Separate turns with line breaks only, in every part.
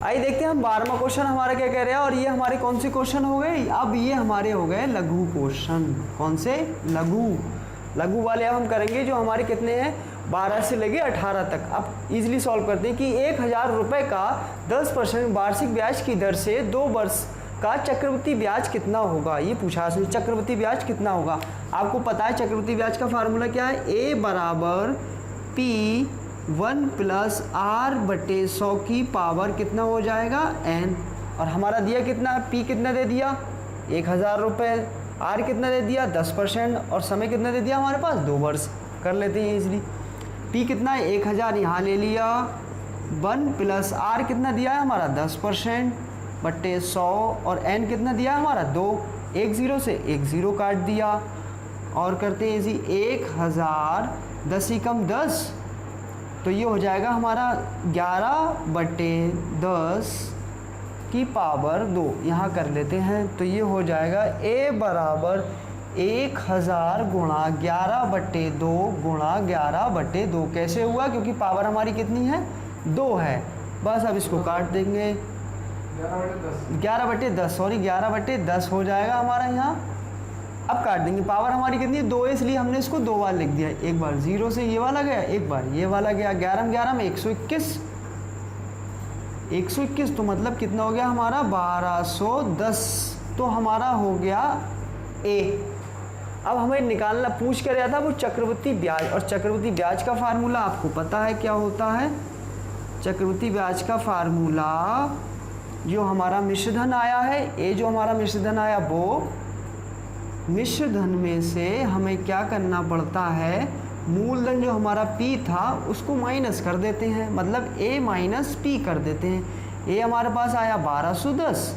आइए देखते हैं हम 12वां क्वेश्चन हमारा क्या कह रहे हैं। और ये हमारे कौन से क्वेश्चन हो गए, अब ये हमारे हो गए लघु क्वेश्चन। कौन से? लघु वाले अब हम करेंगे जो हमारे कितने हैं 12 से लेके 18 तक। अब इजीली सॉल्व करते हैं कि 1000 रुपये का 10% वार्षिक ब्याज की दर से 2 वर्ष का चक्रवृद्धि ब्याज कितना होगा। ये पूछा है चक्रवृद्धि ब्याज कितना होगा। आपको पता है चक्रवृद्धि ब्याज का फार्मूला क्या है, A बराबर P1 प्लस R बटे 100 की पावर कितना हो जाएगा n। और हमारा दिया कितना, P कितना दे दिया 1000 रुपये, R कितना दे दिया 10% और समय कितना दे दिया हमारे पास 2 वर्ष। कर लेते हैं इजीली। P कितना है 1000 यहाँ ले लिया, 1 प्लस R कितना दिया है हमारा 10% बटे 100 और n कितना दिया है हमारा 2। 1 0 से 1 0 काट दिया और करते हैं इसी 1000 10 एकम 10 तो ये हो जाएगा हमारा 11 बटे 10 की पावर 2। यहाँ कर लेते हैं तो ये हो जाएगा A बराबर 1000 गुणा 11 बटे 2 गुणा 11 बटे 2। कैसे हुआ, क्योंकि पावर हमारी कितनी है 2 है। बस अब इसको काट देंगे 11 बटे 10 सॉरी 11 बटे 10 हो जाएगा हमारा यहाँ। अब काट देंगे, पावर हमारी कितनी है 2 है, इसलिए हमने इसको 2 बार लिख दिया। एक बार 0 से ये वाला गया, एक बार ये वाला गया। 11 में 121 121 तो मतलब कितना हो गया हमारा 1210। तो हमारा हो गया A। अब हमें निकालना पूछ कर रहा था वो चक्रवृद्धि ब्याज, और चक्रवृद्धि ब्याज का फार्मूला आपको पता है क्या होता है। चक्रवृद्धि ब्याज का फार्मूला जो हमारा मिश्र धन आया है, ये जो हमारा मिश्र धन आया वो मिश्र धन में से हमें क्या करना पड़ता है, मूलधन जो हमारा P था उसको माइनस कर देते हैं, मतलब A माइनस P कर देते हैं। A हमारे पास आया 1210,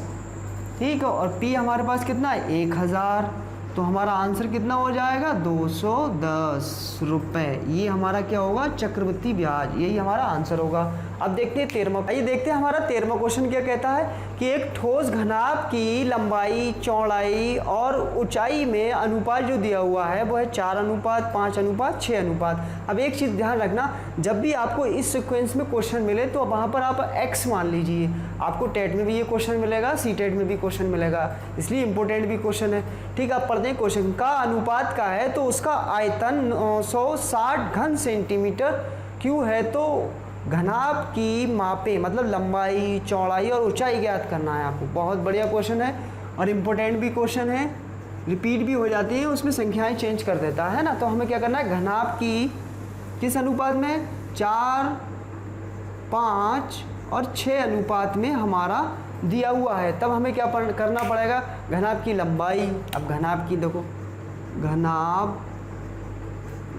ठीक है, और P हमारे पास कितना है 1000। तो हमारा आंसर कितना हो जाएगा 210 रुपये। ये हमारा क्या होगा चक्रवृद्धि ब्याज, यही हमारा आंसर होगा। अब देखते हैं 13वां। आइए देखते हैं हमारा 13वां क्वेश्चन क्या कहता है कि एक ठोस घनाभ की लंबाई, चौड़ाई और ऊंचाई में अनुपात जो दिया हुआ है वो है 4:5, 5:6 अनुपात। अब एक चीज़ ध्यान रखना, जब भी आपको इस सिक्वेंस में क्वेश्चन मिले तो वहाँ पर आप x मान लीजिए। आपको टेट में भी ये क्वेश्चन मिलेगा, सी टेट में भी क्वेश्चन मिलेगा, इसलिए इंपॉर्टेंट भी क्वेश्चन है। ठीक है, आप पढ़ते हैं क्वेश्चन का अनुपात का है तो उसका आयतन 960 घन सेंटीमीटर क्यों है। तो घनाभ की मापे मतलब लंबाई, चौड़ाई और ऊंचाई ज्ञात करना है आपको। बहुत बढ़िया क्वेश्चन है और इम्पोर्टेंट भी क्वेश्चन है, रिपीट भी हो जाती है, उसमें संख्याएं चेंज कर देता है ना। तो हमें क्या करना है, घनाभ की किस अनुपात में 4, 5 और 6 अनुपात में हमारा दिया हुआ है। तब हमें क्या करना पड़ेगा, घनाभ की लंबाई। अब घनाभ की देखो,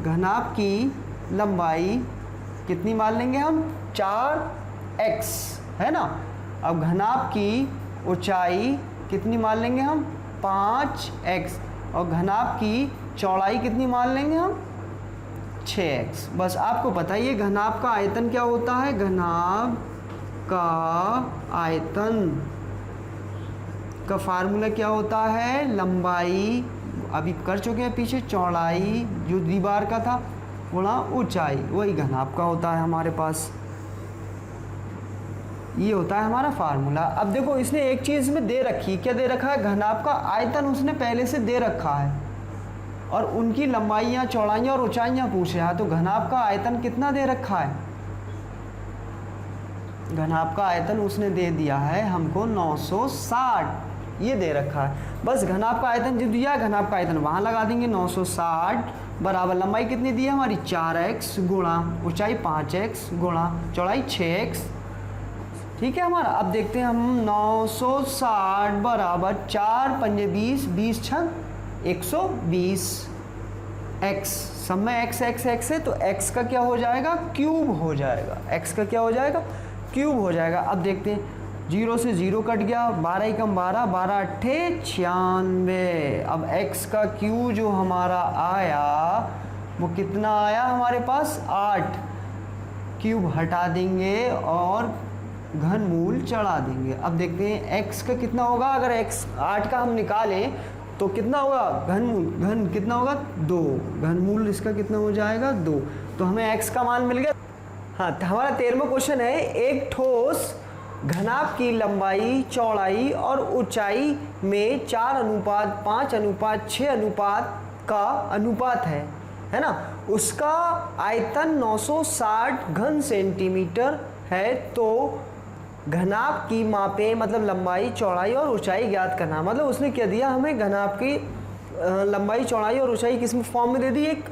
घनाभ की लंबाई कितनी मान लेंगे हम 4x, है ना। अब घनाभ की ऊंचाई कितनी मान लेंगे हम 5x, और घनाभ की चौड़ाई कितनी मान लेंगे हम 6x। बस आपको पता है ये घनाभ का आयतन क्या होता है, घनाभ का आयतन का फार्मूला क्या होता है, लंबाई अभी कर चुके हैं पीछे, चौड़ाई जो दीवार का था गुणा ऊंचाई, वही घनाभ का होता है हमारे पास। ये होता है हमारा फार्मूला। अब देखो इसने एक चीज़ में दे रखी, क्या दे रखा है, घनाभ का आयतन उसने पहले से दे रखा है और उनकी लंबाइयाँ, चौड़ाइयाँ और ऊंचाइयाँ पूछे हैं। तो घनाभ का आयतन कितना दे रखा है, घनाभ का आयतन उसने दे दिया है हमको 960, ये दे रखा है। बस घनाभ का आयतन जो दिया है, घनाभ का आयतन वहाँ लगा देंगे 960 बराबर लंबाई कितनी दी है हमारी 4x गुणा ऊंचाई 5x गुणा चौड़ाई 6x। ठीक है हमारा। अब देखते हैं हम 960 बराबर 4 पंजे 20, 20 छक 120 x, सब में x है तो x का क्या हो जाएगा क्यूब हो जाएगा, x का क्या हो जाएगा क्यूब हो जाएगा। अब देखते हैं 0 से 0 कट गया, 12 एकम 12, 12 अट्ठे 96। अब x का क्यू जो हमारा आया वो कितना आया हमारे पास 8, क्यूब हटा देंगे और घनमूल चढ़ा देंगे। अब देखते हैं x का कितना होगा, अगर x 8 का हम निकालें तो कितना होगा घनमूल, घन कितना होगा 2, घनमूल इसका कितना हो जाएगा 2। तो हमें x का मान मिल गया। हाँ, तो हमारा 13वां क्वेश्चन है, एक ठोस घनाभ की लंबाई, चौड़ाई और ऊंचाई में 4:5:6 अनुपात का अनुपात है ना, उसका आयतन 960 घन सेंटीमीटर है। तो घनाभ की मापें, मतलब लंबाई, चौड़ाई और ऊंचाई ज्ञात करना। मतलब उसने क्या दिया हमें, घनाभ की लंबाई, चौड़ाई और ऊंचाई किस फॉर्म में दे दी, एक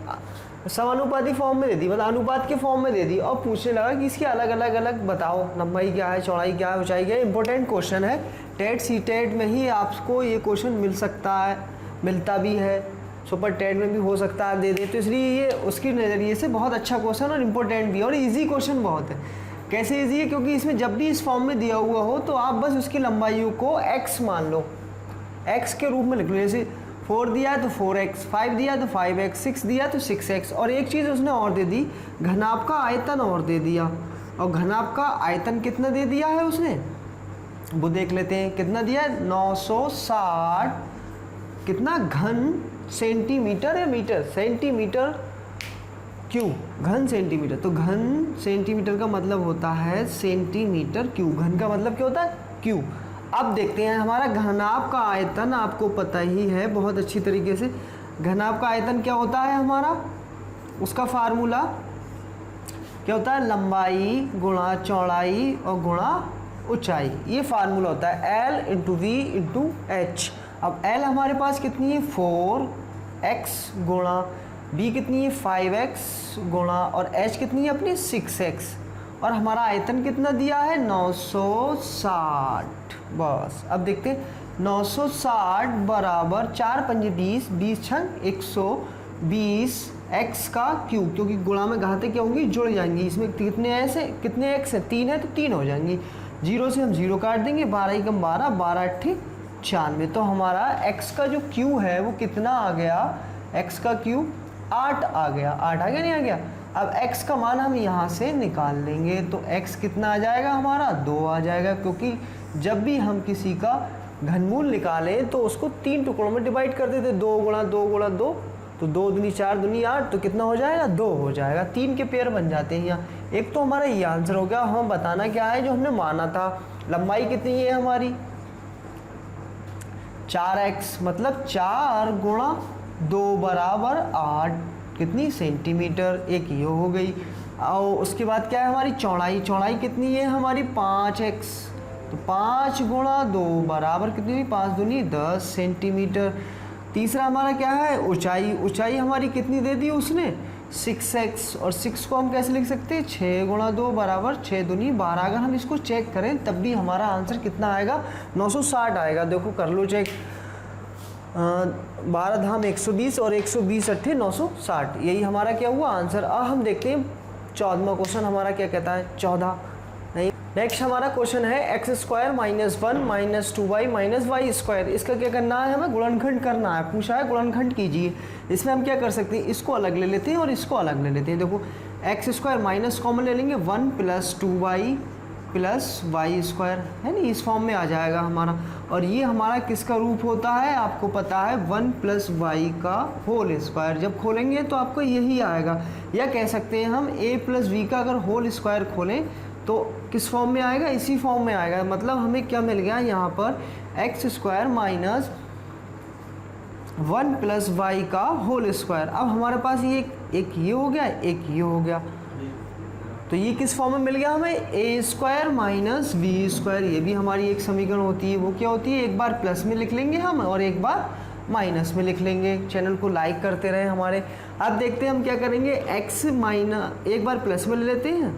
समानुपाती फॉर्म में दे दी, मतलब अनुपात के फॉर्म में दे दी, और पूछने लगा कि इसके अलग अलग बताओ, लंबाई क्या है, चौड़ाई क्या है, ऊंचाई क्या है। इंपॉर्टेंट क्वेश्चन है, टेट सी टेट में ही आपको ये क्वेश्चन मिल सकता है, मिलता भी है, सुपर टेट में भी हो सकता है दे दे, तो इसलिए ये उसके नज़रिए से बहुत अच्छा क्वेश्चन और इम्पोर्टेंट भी है और ईजी क्वेश्चन बहुत है। कैसे ईजी है, क्योंकि इसमें जब भी इस फॉर्म में दिया हुआ हो तो आप बस उसकी लंबाई को x मान लो, x के रूप में लिख लो। जैसे 4 दिया है तो 4x, 5 दिया है तो 5x, 6 दिया तो 6x। और एक चीज़ उसने और दे दी, घनाभ का आयतन और दे दिया, और घनाभ का आयतन कितना दे दिया है उसने, वो देख लेते हैं कितना दिया है, 960 कितना घन सेंटीमीटर या मीटर, सेंटीमीटर क्यूब, घन सेंटीमीटर। तो घन सेंटीमीटर का मतलब होता है सेंटीमीटर क्यूब, घन का मतलब क्या होता है, क्यूब। अब देखते हैं हमारा घनाभ का आयतन, आपको पता ही है बहुत अच्छी तरीके से, घनाभ का आयतन क्या होता है हमारा, उसका फार्मूला क्या होता है, लंबाई गुणा चौड़ाई और गुणा ऊंचाई, ये फार्मूला होता है L into V into H. अब L हमारे पास कितनी है, 4x गुणा, b कितनी है 5x गुणा, और h कितनी है अपनी 6x, और हमारा आयतन कितना दिया है 960। बस अब देखते हैं, 960 बराबर 4 पंजे 20, 20 छंग 120 x का क्यूब, क्योंकि गुणा में घातें क्या होंगी, जुड़ जाएंगी। इसमें कितने x है, कितने x है, 3 है तो 3 हो जाएंगी, 0 से हम 0 काट देंगे, 12 कम 12, 12 8 96। तो हमारा x का जो क्यू है वो कितना आ गया, x का क्यू 8 आ गया, 8 आ गया नहीं आ गया। अब x का मान हम यहाँ से निकाल लेंगे, तो x कितना आ जाएगा हमारा, 2 आ जाएगा, क्योंकि जब भी हम किसी का घनमूल निकालें तो उसको 3 टुकड़ों में डिवाइड कर देते, 2 गुणा 2 गुणा 2, तो 2 दूनी 4 दूनी 8, तो कितना हो जाएगा, 2 हो जाएगा। 3 के पेयर बन जाते हैं यहाँ। एक तो हमारा ये आंसर हो गया। हमें बताना क्या है, जो हमने माना था, लंबाई कितनी है हमारी 4x, मतलब 4 गुणा 2 बराबर 8 कितनी सेंटीमीटर, एक ये हो गई। और उसके बाद क्या है हमारी चौड़ाई, चौड़ाई कितनी है हमारी 5x, तो 5 गुणा 2 बराबर कितनी हुई, 5 दूनी 10 सेंटीमीटर। तीसरा हमारा क्या है ऊंचाई, ऊंचाई हमारी कितनी दे दी उसने 6x, और 6 को हम कैसे लिख सकते हैं, 6 गुणा 2 बराबर 6 दूनी 12। अगर हम इसको चेक करें तब भी हमारा आंसर कितना आएगा, 960 आएगा। देखो कर लो चेक, 12 धाम 120 और 120 अट्ठे 960, यही हमारा क्या हुआ आंसर। अब हम देखते हैं 14वां क्वेश्चन हमारा क्या कहता है, 14 नहीं। नेक्स्ट हमारा क्वेश्चन है x² - 1 - 2y - y²। इसका क्या करना है, हमें गुणनखंड करना है, पूछा है गुणनखंड कीजिए। इसमें हम क्या कर सकते हैं, इसको अलग ले लेते हैं और इसको अलग ले लेते हैं। देखो x² माइनस कॉमन ले लेंगे, 1 + 2y + y² है नहीं, इस फॉर्म में आ जाएगा हमारा। और ये हमारा किसका रूप होता है, आपको पता है 1 + y का होल स्क्वायर। जब खोलेंगे तो आपको यही आएगा, या कह सकते हैं हम a + v का अगर होल स्क्वायर खोलें तो किस फॉर्म में आएगा, इसी फॉर्म में आएगा। मतलब हमें क्या मिल गया यहाँ पर, x² - 1 + y का होल स्क्वायर। अब हमारे पास ये एक ये हो गया, एक ये हो गया, तो ये किस फॉर्म में मिल गया हमें, a² - b²। ये भी हमारी एक समीकरण होती है, वो क्या होती है, एक बार प्लस में लिख लेंगे हम और एक बार माइनस में लिख लेंगे। चैनल को लाइक करते रहे हमारे। अब देखते हैं हम क्या करेंगे, एक बार प्लस में ले लेते हैं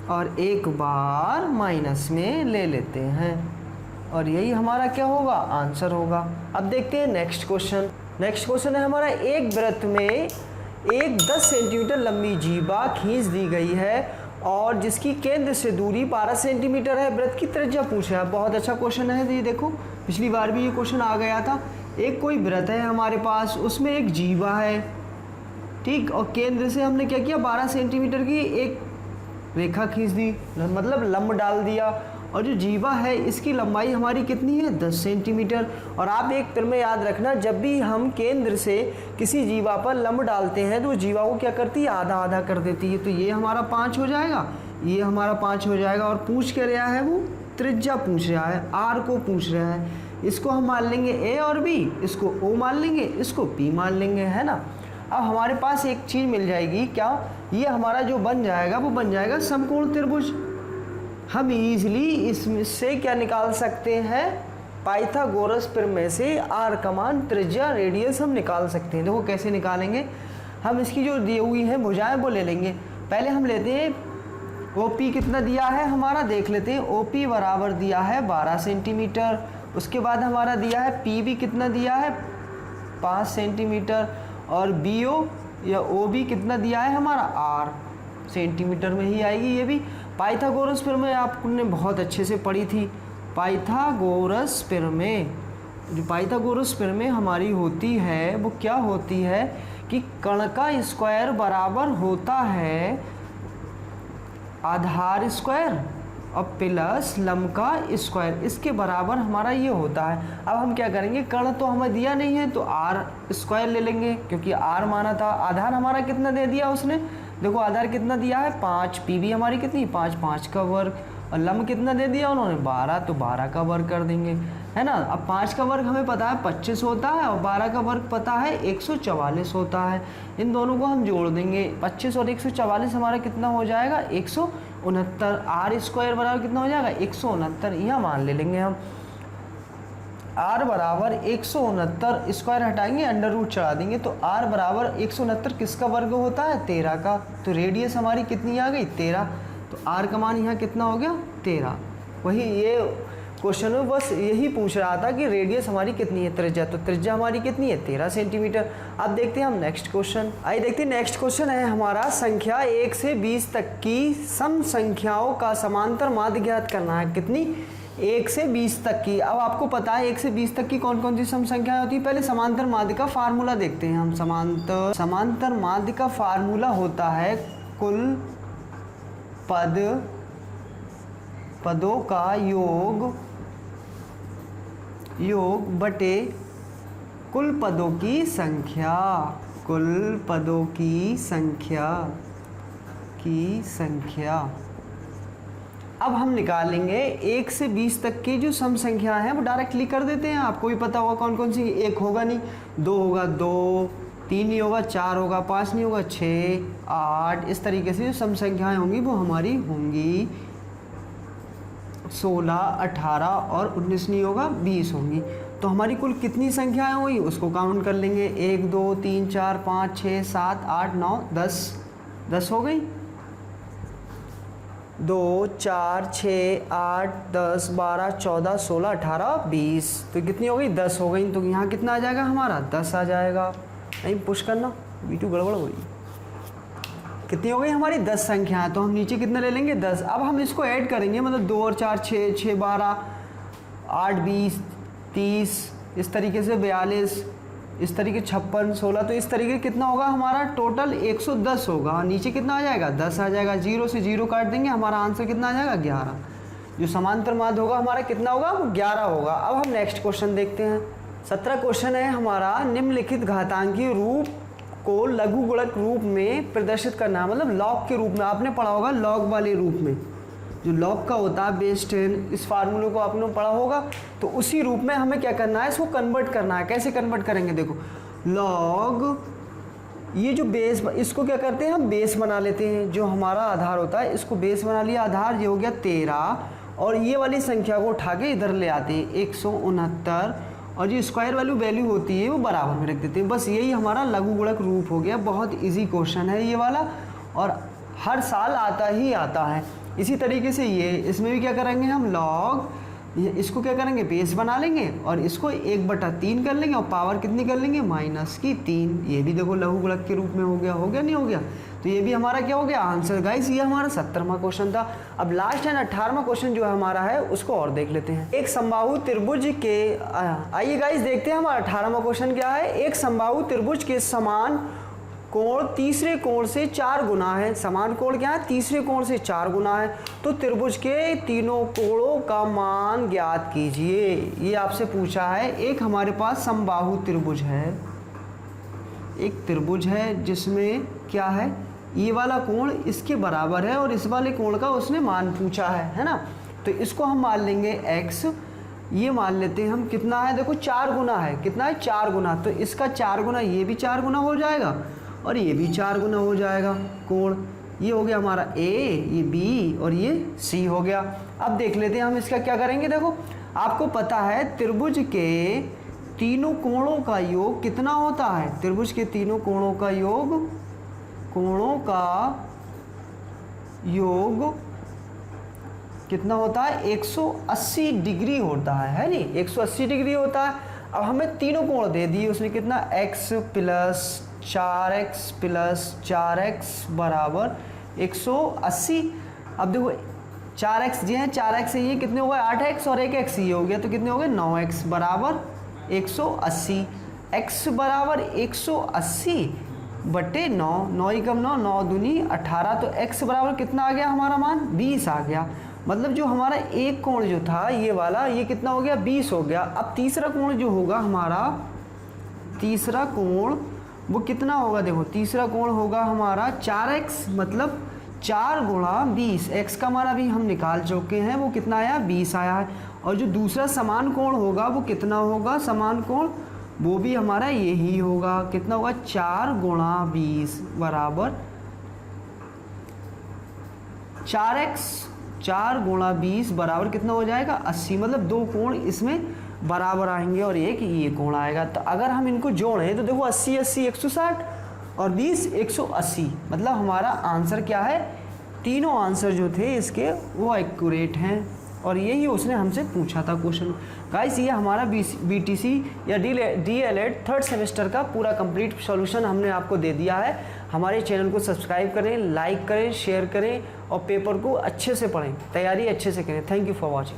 और एक बार माइनस में ले लेते हैं, और यही हमारा क्या होगा, आंसर होगा। अब देखते हैं नेक्स्ट क्वेश्चन। नेक्स्ट क्वेश्चन है हमारा, एक वृत्त में एक 10 सेंटीमीटर लंबी जीवा खींच दी गई है और जिसकी केंद्र से दूरी 12 सेंटीमीटर है। वृत्त की त्रिज्या पूछा है, बहुत अच्छा क्वेश्चन है ये। देखो पिछली बार भी ये क्वेश्चन आ गया था। एक कोई वृत्त है हमारे पास, उसमें एक जीवा है, ठीक, और केंद्र से हमने क्या किया, 12 सेंटीमीटर की एक रेखा खींच दी, मतलब लंब डाल दिया। और जो जीवा है इसकी लंबाई हमारी कितनी है, 10 सेंटीमीटर। और आप एक तरह में याद रखना, जब भी हम केंद्र से किसी जीवा पर लंब डालते हैं तो जीवा को क्या करती है, आधा आधा कर देती है। तो ये हमारा 5 हो जाएगा, ये हमारा 5 हो जाएगा। और पूछ क्या रहा है वो, त्रिज्या पूछ रहा है, आर को पूछ रहा है, इसको हम मान लेंगे ए और बी, इसको ओ मान लेंगे, इसको पी मान लेंगे, है ना। अब हमारे पास एक चीज़ मिल जाएगी, क्या, ये हमारा जो बन जाएगा वो बन जाएगा समकोण त्रिभुज। हम इजीली इसमें से क्या निकाल सकते हैं, पाइथागोरस प्रमेय से आर का मान, त्रिज्या, रेडियस हम निकाल सकते हैं। देखो कैसे निकालेंगे, हम इसकी जो दी हुई है भुजाएं वो ले लेंगे। पहले हम लेते हैं OP कितना दिया है हमारा, देख लेते हैं। OP बराबर दिया है 12 सेंटीमीटर। उसके बाद हमारा दिया है PB कितना दिया है 5 सेंटीमीटर, और BO या OB कितना दिया है हमारा R सेंटीमीटर में ही आएगी। ये भी पाइथागोरस प्रमेय आपने बहुत अच्छे से पढ़ी थी। पाइथागोरस प्रमेय, जो पाइथागोरस प्रमेय हमारी होती है वो क्या होती है कि कण का स्क्वायर बराबर होता है आधार स्क्वायर और प्लस लंब का स्क्वायर, इसके बराबर हमारा ये होता है। अब हम क्या करेंगे, कण तो हमें दिया नहीं है तो आर स्क्वायर ले लेंगे, क्योंकि आर माना था। आधार हमारा कितना दे दिया उसने, देखो आधार कितना दिया है 5, PB हमारी कितनी 5, 5 का वर्ग, और लंब कितना दे दिया उन्होंने 12, तो 12 का वर्ग कर देंगे, है ना। अब 5 का वर्ग हमें पता है 25 होता है, और 12 का वर्ग पता है 144 होता है। इन दोनों को हम जोड़ देंगे, 25 और 144 हमारा कितना हो जाएगा 169। आर स्क्वायर बराबर कितना हो जाएगा 169, यह मान ले लेंगे हम। आर बराबर 169, स्क्वायर हटाएंगे अंडर रूट चढ़ा देंगे, तो आर बराबर 169 किसका वर्ग होता है 13 का। तो रेडियस हमारी कितनी आ गई 13, तो आर का मान यहाँ कितना हो गया 13। वही ये क्वेश्चन में बस यही पूछ रहा था कि रेडियस हमारी कितनी है त्रिज्या, तो त्रिज्या हमारी कितनी है 13 सेंटीमीटर। अब देखते हैं हम नेक्स्ट क्वेश्चन। आइए देखते हैं नेक्स्ट क्वेश्चन है हमारा, संख्या 1 से 20 तक की सम संख्याओं का समांतर माध्य ज्ञात करना है। कितनी 1 से 20 तक की। अब आपको पता है 1 से 20 तक की कौन कौन सी सम संख्याएं होती है। पहले समांतर माध्य का फार्मूला देखते हैं हम। समांतर माध्य का फार्मूला होता है कुल पदों का योग बटे कुल पदों की संख्या, कुल पदों की संख्या। अब हम निकालेंगे 1 से 20 तक की जो सम संख्या है वो डायरेक्टली कर देते हैं। आपको भी पता होगा कौन कौन सी, 1 होगा नहीं, 2 होगा 2, 3 नहीं होगा 4 होगा, 5 नहीं होगा 6, 8, इस तरीके से जो सम संख्याएं होंगी वो हमारी होंगी 16, 18 और 19 नहीं होगा 20 होंगी। तो हमारी कुल कितनी संख्याएं हुई उसको काउंट कर लेंगे। 1 2 3 4 5 6 7 8 9 10, 10 हो गई। 2 4 6 8 10 12 14 16 18 20, तो कितनी हो गई 10 हो गई। तो यहाँ कितना आ जाएगा हमारा 10 आ जाएगा। नहीं पुश करना, V2 गड़बड़ हो गई। कितनी हो गई हमारी 10 संख्या, तो हम नीचे कितना ले लेंगे 10। अब हम इसको ऐड करेंगे, मतलब 2 और 4 6, 6 12 8 20 30, इस तरीके से 42, इस तरीके 56 16, तो इस तरीके कितना होगा हमारा टोटल 110 होगा। नीचे कितना आ जाएगा 10 आ जाएगा। 0 से 0 काट देंगे, हमारा आंसर कितना आ जाएगा 11। जो समांतर माध्य होगा हमारा कितना होगा वो 11 होगा। अब हम नेक्स्ट क्वेश्चन देखते हैं। 17 क्वेश्चन है हमारा, निम्नलिखित घातांकीय रूप को लघुगुणक रूप में प्रदर्शित करना है, मतलब लॉग के रूप में। आपने पढ़ा होगा लॉग वाले रूप में, जो लॉग का होता है बेस 10, इस फार्मूले को आपने पढ़ा होगा। तो उसी रूप में हमें क्या करना है, इसको कन्वर्ट करना है। कैसे कन्वर्ट करेंगे, देखो लॉग, ये जो बेस, इसको क्या करते हैं हम बेस बना लेते हैं। जो हमारा आधार होता है इसको बेस बना लिया, आधार ये हो गया 13, और ये वाली संख्या को उठा के इधर ले आते हैं 169, और जो स्क्वायर वैल्यू होती है वो बराबर में रख देते हैं। बस यही हमारा लघुगुणक रूप हो गया। बहुत इजी क्वेश्चन है ये वाला, और हर साल आता ही आता है। इसी तरीके से ये इसमें भी क्या करेंगे हम, लॉग, इसको क्या करेंगे बेस बना लेंगे, और इसको 1/3 कर लेंगे, और पावर कितनी कर लेंगे -3। ये भी देखो लघुगुणक के रूप में हो गया नहीं हो गया। तो ये भी हमारा क्या हो गया आंसर। गाइस ये हमारा 17वां क्वेश्चन था। अब लास्ट एंड 18वां क्वेश्चन जो है हमारा है उसको और देख लेते हैं। एक समबाहु त्रिभुज के, आइए गाइस देखते हैं हमारा 18वां क्वेश्चन क्या है। एक समबाहु त्रिभुज के समान कोण तीसरे कोण से 4 गुना है। समान कोण क्या है, तीसरे कोण से 4 गुना है। तो त्रिभुज के तीनों कोणों का मान ज्ञात कीजिए। ये आपसे पूछा है। एक हमारे पास समबाहु त्रिभुज है, एक त्रिभुज है जिसमें क्या है, ये वाला कोण इसके बराबर है और इस वाले कोण का उसने मान पूछा है ना। तो इसको हम मान लेंगे x, ये मान लेते हैं हम, कितना है देखो 4 गुना है, कितना है 4 गुना, तो इसका 4 गुना, ये भी 4 गुना हो जाएगा और ये भी 4 गुना हो जाएगा कोण। ये हो गया हमारा A, ये B और ये C हो गया। अब देख लेते हैं हम इसका क्या करेंगे। देखो आपको पता है त्रिभुज के तीनों कोणों का योग कितना होता है, त्रिभुज के तीनों कोणों का योग कितना होता है, 180 डिग्री होता है नहीं, 180 डिग्री होता है। अब हमें तीनों कोण दे दिए उसने, कितना x प्लस 4x बराबर 180। अब देखो 4x जी है, 4x ये कितने हो गए 8x और 1x ये हो गया, तो कितने हो गए 9x बराबर 180। x बराबर 180 बटे 9, 9 एकम 9, 9 दूनी 18, तो x बराबर कितना आ गया हमारा मान 20 आ गया। मतलब जो हमारा एक कोण जो था ये वाला, ये कितना हो गया 20 हो गया। अब तीसरा कोण जो होगा हमारा, तीसरा कोण वो कितना होगा, देखो तीसरा कोण होगा हमारा 4x, मतलब 4 गुणा 20, x का मान अभी हम निकाल चुके हैं, वो कितना आया 20 आया है। और जो दूसरा समान कोण होगा वो कितना होगा, समान कोण वो भी हमारा यही होगा, कितना होगा 4 गुणा 20 बराबर 4x, 4 गुणा 20 बराबर कितना हो जाएगा 80। मतलब 2 कोण इसमें बराबर आएंगे और एक ये कोण आएगा। तो अगर हम इनको जोड़ें तो देखो 80 80 160 और 20 180, मतलब हमारा आंसर क्या है, तीनों आंसर जो थे इसके वो एक्यूरेट हैं। और यही उसने हमसे पूछा था क्वेश्चन। गाइस ये हमारा BTC या DLED 3rd सेमेस्टर का पूरा कंप्लीट सॉल्यूशन हमने आपको दे दिया है। हमारे चैनल को सब्सक्राइब करें, लाइक करें, शेयर करें और पेपर को अच्छे से पढ़ें, तैयारी अच्छे से करें। Thank you for watching.